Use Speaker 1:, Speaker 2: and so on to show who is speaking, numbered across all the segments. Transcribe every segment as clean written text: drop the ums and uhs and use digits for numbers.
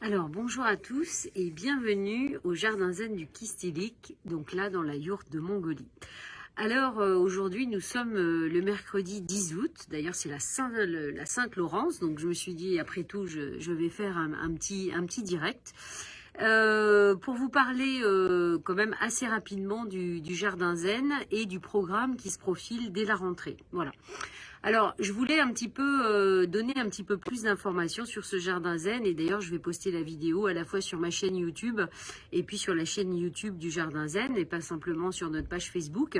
Speaker 1: Alors bonjour à tous et bienvenue au Jardin Zen du Kistilik, donc là dans la yourte de Mongolie. Alors aujourd'hui nous sommes le mercredi 10 août, d'ailleurs c'est la Sainte-Laurence, donc je me suis dit après tout je vais faire un petit direct. Pour vous parler quand même assez rapidement du Jardin Zen et du programme qui se profile dès la rentrée. Voilà. Alors, je voulais un petit peu donner un petit peu plus d'informations sur ce jardin zen et d'ailleurs, je vais poster la vidéo à la fois sur ma chaîne YouTube et puis sur la chaîne YouTube du jardin zen et pas simplement sur notre page Facebook.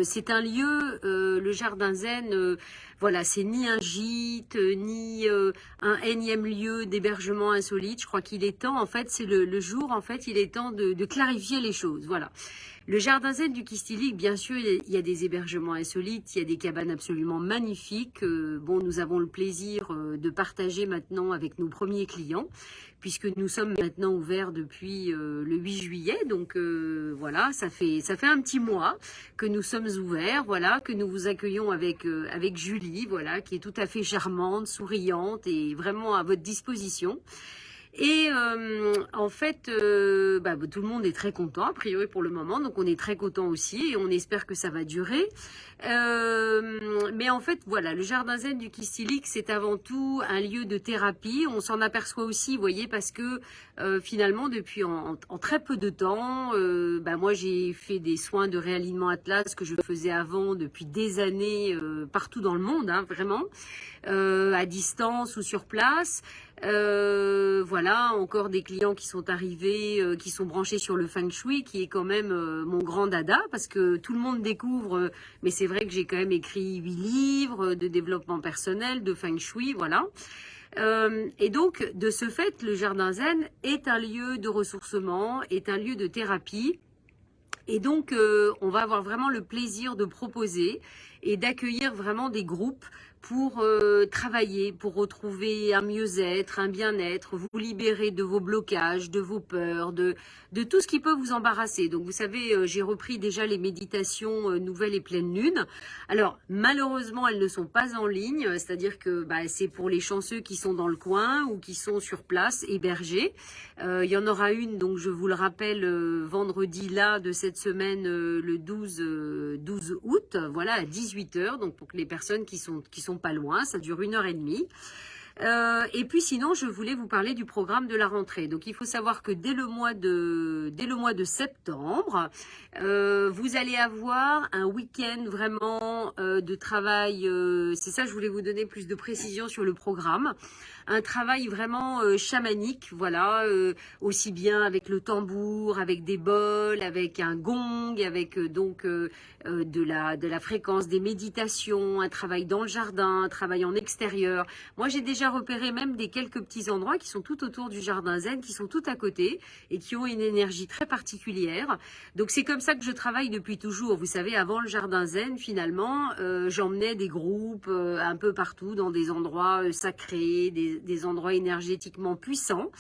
Speaker 1: C'est un lieu, le jardin zen, voilà, c'est ni un gîte, ni un énième lieu d'hébergement insolite. Je crois qu'il est temps, en fait, c'est le jour, en fait, il est temps de clarifier les choses, voilà. Le jardin zen du Kistilik, bien sûr, il y a des hébergements insolites, il y a des cabanes absolument magnifiques. Bon, nous avons le plaisir de partager maintenant avec nos premiers clients, puisque nous sommes maintenant ouverts depuis le 8 juillet. Donc voilà, ça fait un petit mois que nous sommes ouverts, voilà, que nous vous accueillons avec Julie, voilà, qui est tout à fait charmante, souriante et vraiment à votre disposition. Et en fait, tout le monde est très content, a priori pour le moment, donc on est très content aussi et on espère que ça va durer. Mais en fait, voilà, le jardin zen du Kistilik, c'est avant tout un lieu de thérapie. On s'en aperçoit aussi, vous voyez, parce que finalement, depuis en très peu de temps, moi j'ai fait des soins de réalignement Atlas que je faisais avant depuis des années partout dans le monde, hein, vraiment, à distance ou sur place. Voilà, encore des clients qui sont arrivés, qui sont branchés sur le Feng Shui, qui est quand même mon grand dada, parce que tout le monde découvre, mais c'est vrai que j'ai quand même écrit 8 livres de développement personnel, de Feng Shui, voilà. Et donc, de ce fait, le Jardin Zen est un lieu de ressourcement, est un lieu de thérapie. Et donc, on va avoir vraiment le plaisir de proposer et d'accueillir vraiment des groupes pour travailler, pour retrouver un mieux-être, un bien-être, vous libérer de vos blocages, de vos peurs, de tout ce qui peut vous embarrasser. Donc, vous savez, j'ai repris déjà les méditations nouvelle et pleine lune. Alors, malheureusement, elles ne sont pas en ligne, c'est-à-dire que c'est pour les chanceux qui sont dans le coin ou qui sont sur place, hébergés. Il y en aura une, donc je vous le rappelle, vendredi là de cette semaine, le 12 août, voilà, à 18h, donc pour les personnes qui sont pas loin, ça dure 1h30. Et puis sinon, je voulais vous parler du programme de la rentrée. Donc il faut savoir que dès le mois de septembre, vous allez avoir un week-end vraiment de travail. C'est ça, je voulais vous donner plus de précision sur le programme. Un travail vraiment chamanique, voilà, aussi bien avec le tambour, avec des bols, avec un gong, avec de la fréquence, des méditations, un travail dans le jardin, un travail en extérieur. Moi, j'ai déjà repéré même quelques petits endroits qui sont tout autour du jardin zen, qui sont tout à côté et qui ont une énergie très particulière. Donc, c'est comme ça que je travaille depuis toujours. Vous savez, avant le jardin zen, finalement, j'emmenais des groupes un peu partout dans des endroits sacrés, des endroits énergétiquement puissants.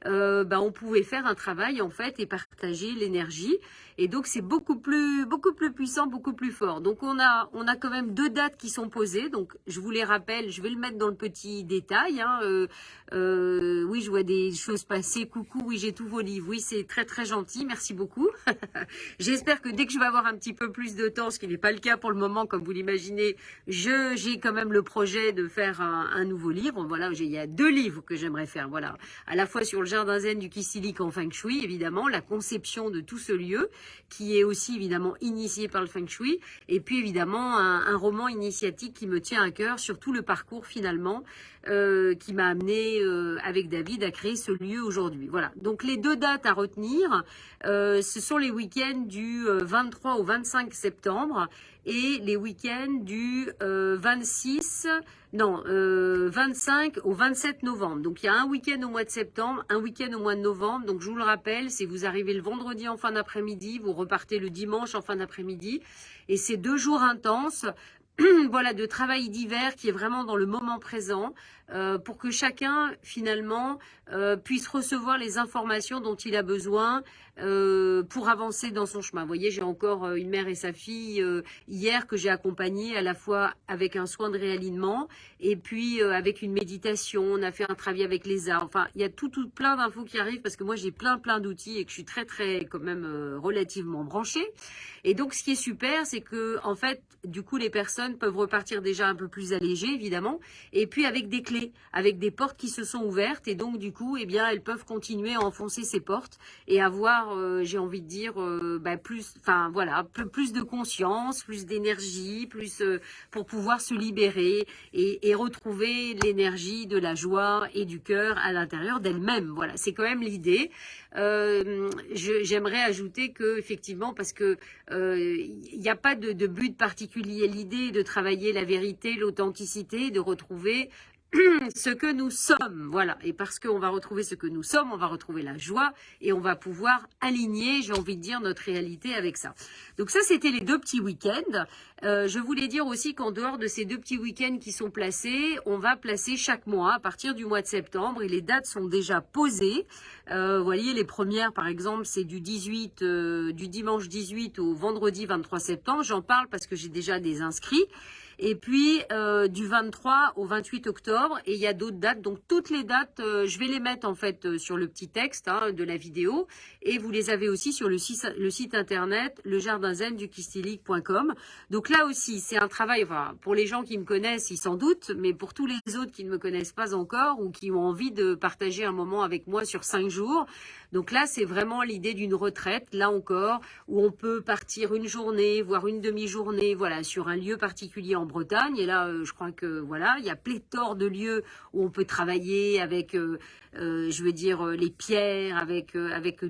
Speaker 1: On pouvait faire un travail en fait et partager l'énergie. Et donc c'est beaucoup plus puissant, beaucoup plus fort. Donc on a quand même 2 dates qui sont posées. Donc je vous les rappelle, je vais le mettre dans le petit détail. Hein. Oui, je vois des choses passer. Coucou, oui, j'ai tous vos livres. Oui, c'est très très gentil. Merci beaucoup. J'espère que dès que je vais avoir un petit peu plus de temps, ce qui n'est pas le cas pour le moment, comme vous l'imaginez, j'ai quand même le projet de faire un nouveau livre. Voilà, il y a 2 livres que j'aimerais faire. Voilà, à la fois sur le jardin zen du Kistilik en Feng Shui, évidemment, la conception de tout ce lieu, qui est aussi évidemment initié par le Feng Shui, et puis évidemment un roman initiatique qui me tient à cœur sur tout le parcours finalement qui m'a amené avec David à créer ce lieu aujourd'hui. Voilà, donc les 2 dates à retenir, ce sont les week-ends du 23 au 25 septembre et les week-ends du 25 au 27 novembre. Donc il y a un week-end au mois de septembre, un week-end au mois de novembre. Donc je vous le rappelle, si vous arrivez le vendredi en fin d'après-midi, vous repartez le dimanche en fin d'après-midi. Et c'est 2 jours intenses voilà, de travail divers qui est vraiment dans le moment présent, pour que chacun finalement puisse recevoir les informations dont il a besoin pour avancer dans son chemin. Vous voyez, j'ai encore une mère et sa fille hier que j'ai accompagnée à la fois avec un soin de réalignement et puis avec une méditation. On a fait un travail avec les arts. Enfin, il y a tout plein d'infos qui arrivent parce que moi j'ai plein d'outils et que je suis très quand même relativement branchée. Et donc ce qui est super, c'est que en fait, du coup, les personnes peuvent repartir déjà un peu plus allégées, évidemment, et puis avec des clés, avec des portes qui se sont ouvertes, et donc du coup, eh bien, elles peuvent continuer à enfoncer ces portes et avoir, j'ai envie de dire, plus, enfin voilà, plus de conscience, plus d'énergie, plus pour pouvoir se libérer et retrouver l'énergie de la joie et du cœur à l'intérieur d'elles-mêmes. Voilà, c'est quand même l'idée. J'aimerais ajouter que effectivement, parce que il n'y a pas de but particulier. L'idée est de travailler la vérité, l'authenticité, de retrouver ce que nous sommes, voilà. Et parce qu'on va retrouver ce que nous sommes, on va retrouver la joie et on va pouvoir aligner, j'ai envie de dire, notre réalité avec ça. Donc ça, c'était les 2 petits week-ends. Je voulais dire aussi qu'en dehors de ces 2 petits week-ends qui sont placés, on va placer chaque mois à partir du mois de septembre et les dates sont déjà posées. Vous voyez, les premières, par exemple, c'est du dimanche 18 au vendredi 23 septembre. J'en parle parce que j'ai déjà des inscrits. Et puis du 23 au 28 octobre, et il y a d'autres dates. Donc toutes les dates, je vais les mettre en fait sur le petit texte de la vidéo, et vous les avez aussi sur le site internet lejardinzenduquistilic.com. Donc là aussi, c'est un travail, enfin, pour les gens qui me connaissent, ils s'en doutent, mais pour tous les autres qui ne me connaissent pas encore ou qui ont envie de partager un moment avec moi sur 5 jours. Donc là, c'est vraiment l'idée d'une retraite, là encore, où on peut partir une journée, voire une demi-journée, voilà, sur un lieu particulier en Bretagne. Et là, je crois que voilà, il y a pléthore de lieux où on peut travailler avec, je veux dire, les pierres, avec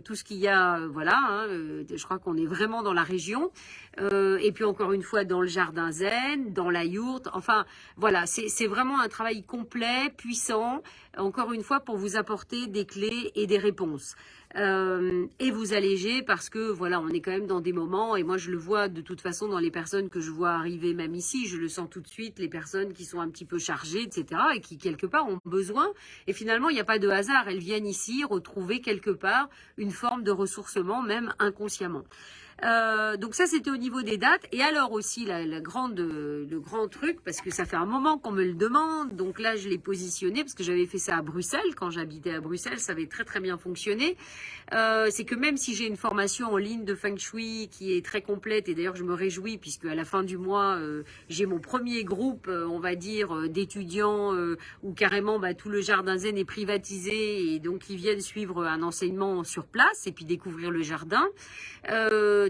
Speaker 1: tout ce qu'il y a, voilà. Je crois qu'on est vraiment dans la région. Et puis encore une fois, dans le jardin zen, dans la yourte. Enfin, voilà, c'est vraiment un travail complet, puissant. Encore une fois, pour vous apporter des clés et des réponses. Et vous alléger parce que voilà, on est quand même dans des moments, et moi je le vois de toute façon dans les personnes que je vois arriver même ici, je le sens tout de suite, les personnes qui sont un petit peu chargées, etc., et qui quelque part ont besoin, et finalement il n'y a pas de hasard, elles viennent ici retrouver quelque part une forme de ressourcement, même inconsciemment. Donc ça c'était au niveau des dates. Et alors aussi le grand truc, parce que ça fait un moment qu'on me le demande, donc là je l'ai positionné parce que j'avais fait ça à Bruxelles, quand j'habitais à Bruxelles, ça avait très bien fonctionné. C'est que même si j'ai une formation en ligne de Feng Shui qui est très complète, et d'ailleurs je me réjouis puisque à la fin du mois j'ai mon premier groupe, on va dire, d'étudiants où carrément tout le jardin zen est privatisé, et donc ils viennent suivre un enseignement sur place et puis découvrir le jardin.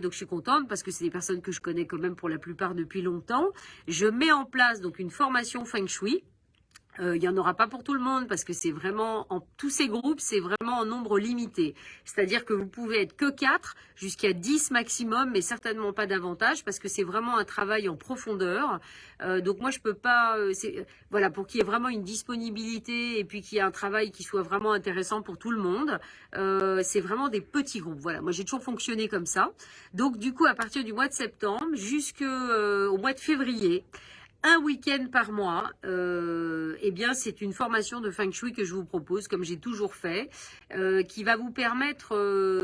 Speaker 1: Donc je suis contente parce que c'est des personnes que je connais quand même pour la plupart depuis longtemps. Je mets en place donc une formation Feng Shui. Il n'y en aura pas pour tout le monde parce que c'est vraiment, tous ces groupes, c'est vraiment en nombre limité. C'est-à-dire que vous pouvez être que 4 jusqu'à 10 maximum, mais certainement pas davantage parce que c'est vraiment un travail en profondeur. Donc moi, je peux pas... voilà, pour qu'il y ait vraiment une disponibilité et puis qu'il y ait un travail qui soit vraiment intéressant pour tout le monde, c'est vraiment des petits groupes. Voilà, moi j'ai toujours fonctionné comme ça. Donc du coup, à partir du mois de septembre jusqu'au mois de février, un week-end par mois, eh bien c'est une formation de Feng Shui que je vous propose, comme j'ai toujours fait, qui va vous permettre,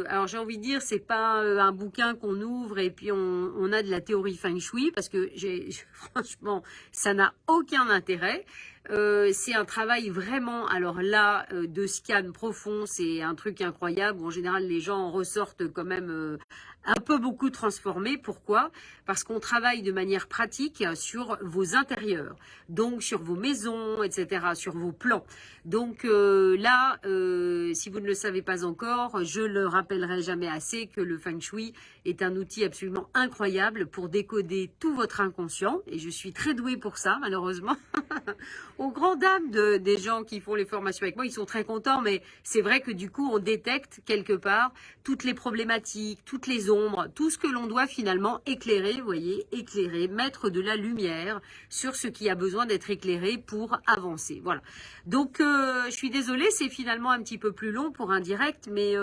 Speaker 1: alors j'ai envie de dire, c'est pas un bouquin qu'on ouvre et puis on a de la théorie Feng Shui, parce que franchement, ça n'a aucun intérêt. C'est un travail vraiment, alors là, de scan profond, c'est un truc incroyable, où en général les gens en ressortent quand même un peu beaucoup transformés. Pourquoi? Parce qu'on travaille de manière pratique sur vos intérieurs, donc sur vos maisons, etc., sur vos plans. Donc là, si vous ne le savez pas encore, je le rappellerai jamais assez que le Feng Shui est un outil absolument incroyable pour décoder tout votre inconscient, et je suis très douée pour ça, malheureusement. Aux grandes dames des gens qui font les formations avec moi, ils sont très contents, mais c'est vrai que du coup, on détecte quelque part toutes les problématiques, toutes les ombres, tout ce que l'on doit finalement éclairer, vous voyez, éclairer, mettre de la lumière sur ce qui a besoin d'être éclairé pour avancer. Voilà. Donc, je suis désolée, c'est finalement un petit peu plus long pour un direct, mais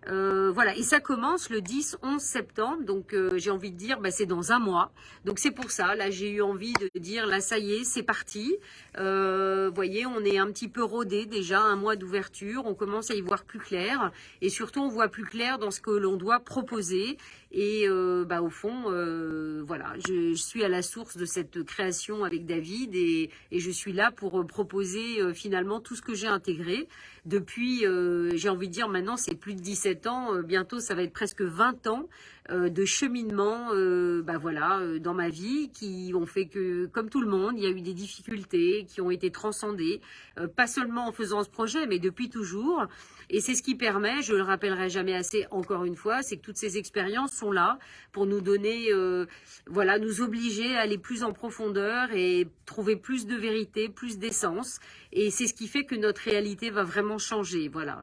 Speaker 1: Voilà, et ça commence le 10-11 septembre, donc j'ai envie de dire, bah, c'est dans un mois. Donc c'est pour ça, là j'ai eu envie de dire, là ça y est, c'est parti. Voyez, on est un petit peu rodé déjà, un mois d'ouverture, on commence à y voir plus clair, et surtout on voit plus clair dans ce que l'on doit proposer. Et bah, au fond, voilà, je suis à la source de cette création avec David, et je suis là pour proposer finalement tout ce que j'ai intégré. Depuis, j'ai envie de dire maintenant, c'est plus de 17 ans, bientôt ça va être presque 20 ans de cheminement bah voilà, dans ma vie, qui ont fait que, comme tout le monde, il y a eu des difficultés qui ont été transcendées, pas seulement en faisant ce projet, mais depuis toujours. Et c'est ce qui permet, je le rappellerai jamais assez encore une fois, c'est que toutes ces expériences sont là pour nous donner, voilà, nous obliger à aller plus en profondeur et trouver plus de vérité, plus d'essence. Et c'est ce qui fait que notre réalité va vraiment changer. Voilà,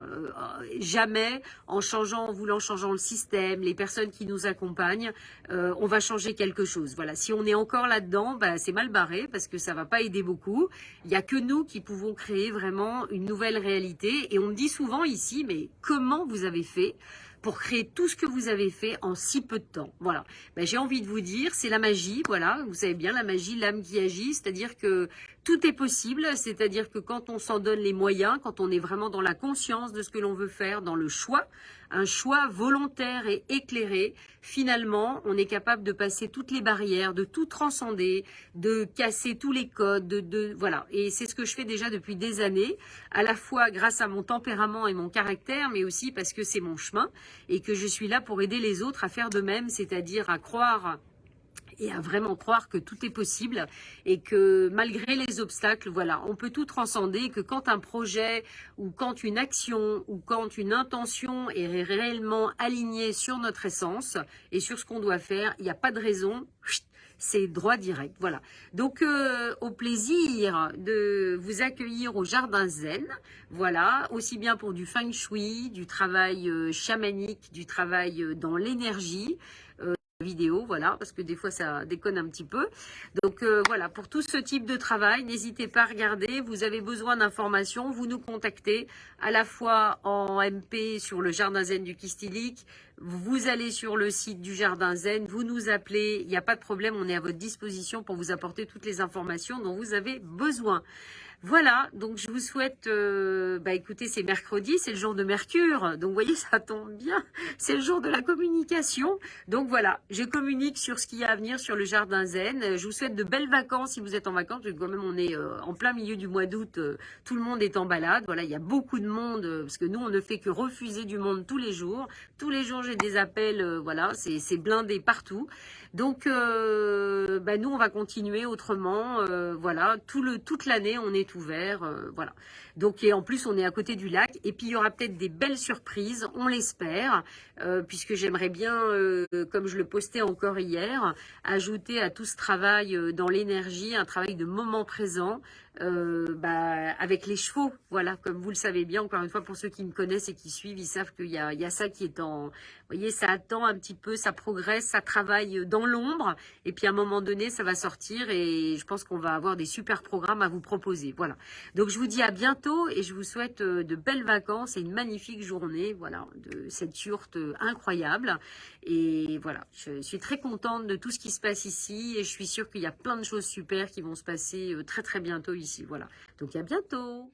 Speaker 1: jamais en changeant, en voulant changer le système, les personnes qui nous accompagnent, on va changer quelque chose. Voilà, si on est encore là-dedans, bah, c'est mal barré parce que ça va pas aider beaucoup. Il y a que nous qui pouvons créer vraiment une nouvelle réalité. Et on me dit souvent ici, mais comment vous avez fait pour créer tout ce que vous avez fait en si peu de temps? Voilà. Ben, j'ai envie de vous dire, c'est la magie, voilà. Vous savez bien, la magie, l'âme qui agit, c'est-à-dire que tout est possible, c'est-à-dire que quand on s'en donne les moyens, quand on est vraiment dans la conscience de ce que l'on veut faire, dans le choix, un choix volontaire et éclairé, finalement, on est capable de passer toutes les barrières, de tout transcender, de casser tous les codes, voilà. Et c'est ce que je fais déjà depuis des années, à la fois grâce à mon tempérament et mon caractère, mais aussi parce que c'est mon chemin et que je suis là pour aider les autres à faire de même, c'est-à-dire à croire et à vraiment croire que tout est possible et que malgré les obstacles, voilà, on peut tout transcender, et que quand un projet ou quand une action ou quand une intention est réellement alignée sur notre essence et sur ce qu'on doit faire, il n'y a pas de raison, c'est droit direct. Voilà. Donc, au plaisir de vous accueillir au Jardin Zen. Voilà, aussi bien pour du feng shui, du travail chamanique, du travail dans l'énergie, vidéo, voilà, parce que des fois ça déconne un petit peu. Donc voilà, pour tout ce type de travail, n'hésitez pas à regarder. Vous avez besoin d'informations, vous nous contactez à la fois en MP sur le Jardin Zen du Kistilik. Vous allez sur le site du Jardin Zen, vous nous appelez, il n'y a pas de problème, on est à votre disposition pour vous apporter toutes les informations dont vous avez besoin. Voilà, donc je vous souhaite, bah écoutez, c'est mercredi, c'est le jour de Mercure, donc vous voyez, ça tombe bien, c'est le jour de la communication. Donc voilà, je communique sur ce qu'il y a à venir sur le Jardin Zen. Je vous souhaite de belles vacances si vous êtes en vacances, parce que quand même on est en plein milieu du mois d'août, tout le monde est en balade. Voilà, il y a beaucoup de monde, parce que nous on ne fait que refuser du monde tous les jours. Tous les jours j'ai des appels, voilà, c'est blindé partout. Donc bah nous on va continuer autrement, voilà, toute l'année on est ouvert, voilà. Donc et en plus on est à côté du lac et puis il y aura peut-être des belles surprises, on l'espère, puisque j'aimerais bien, comme je le postais encore hier, ajouter à tout ce travail dans l'énergie, un travail de moment présent, bah, avec les chevaux, voilà, comme vous le savez bien, encore une fois pour ceux qui me connaissent et qui suivent, ils savent qu'il y a ça qui est en, vous voyez, ça attend un petit peu, ça progresse, ça travaille dans l'ombre, et puis à un moment donné, ça va sortir, et je pense qu'on va avoir des super programmes à vous proposer, voilà. Donc je vous dis à bientôt, et je vous souhaite de belles vacances et une magnifique journée, voilà, de cette yourte incroyable, et voilà, je suis très contente de tout ce qui se passe ici, et je suis sûre qu'il y a plein de choses super qui vont se passer très très bientôt ici, voilà. Donc à bientôt.